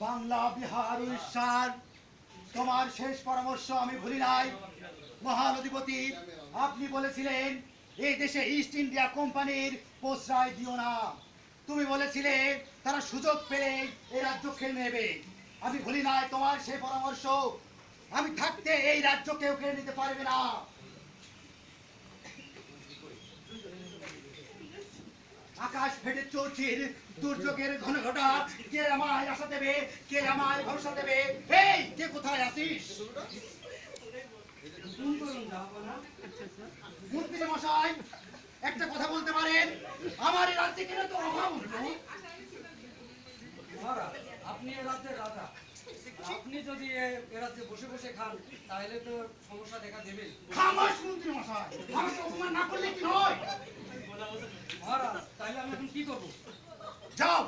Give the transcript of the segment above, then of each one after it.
বাংলা, বিহার, উড়িষ্যার তোমার শেষ পরামর্শ আমি ভুলি নাই। মহান অধিপতি, আপনি বলেছিলেন এই দেশে ইস্ট ইন্ডিয়া কোম্পানির প্রশ্রয় দিও না। তুমি বলেছিলে তারা সুযোগ পেলে এই রাজ্য খেয়ে নেবে। আমি ভুলি নাই তোমার সেই পরামর্শ। আমি থাকতে এই রাজ্য কেউ কেড়ে নিতে পারবে না। আকাশ ফেটে চৌচির দুর্যোগের ঘন ঘটা কে আমায় আশা দেবে, কে আমায় ভরসা দেবে? এই কে কোথায় আছিস? মন্ত্রী মশাই, একটা কথা বলতে পারেন? আমার এই রাজ্যে কেন তো অভাব হলো? আপনি এ রাজ্যের রাজা, আপনি যদি এ রাজ্যে বসে বসে খান তাহলে তো সমস্যা দেখা দেবে। খামোশ মন্ত্রী মশাই, আমাকে অপমান না করলে কি হয়? মহারাজ, তাহলে আমি এখন কি করবো? যাও,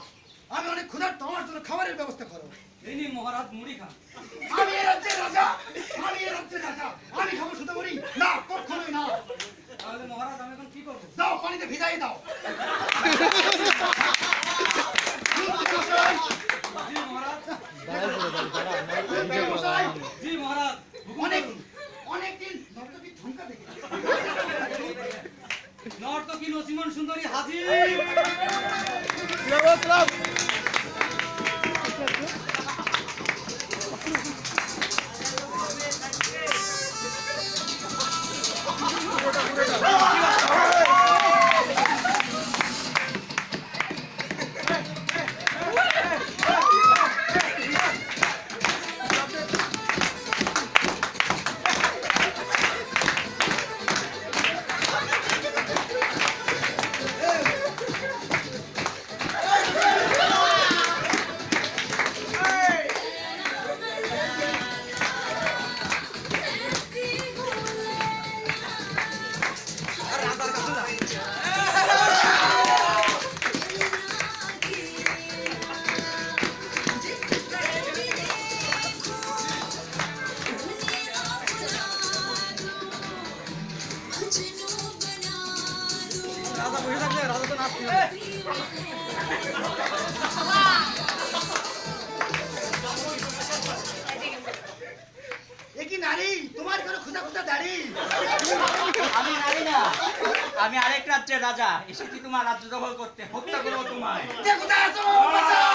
আমি অনেক ক্ষুধার্ত, আমার জন্য খাবারের ব্যবস্থা করো। এই নিন মহারাজ, মুড়ি খান। আমি এই রাজ্যের রাজা, আমি এই রাজ্যের রাজা, আমি খাবো শুধু মুড়ি? না, কখনোই না। তাহলে মহারাজ আমি এখন কি করবো? দাও, পানিতে ভিজাই দাও। জি মহারাজ। মশাই, জি মহারাজ। অনেকদিন নর্তকী ঝুমকা দেখেছি। নর্তকী নসিমন সুন্দরী হাজির। রাজা বসে থাকলে রাজা তো নাচতে হবে। এ কি নারী? তোমার কোনো খোঁজা খোঁজা দাড়ি? আমি নারী না, আমি আরেক রাজ্যের রাজা, এসেছি তোমার রাজ্য দখল করতে, হত্যা করবো তোমায়। কে কোথায় আছো? বাঁচাও!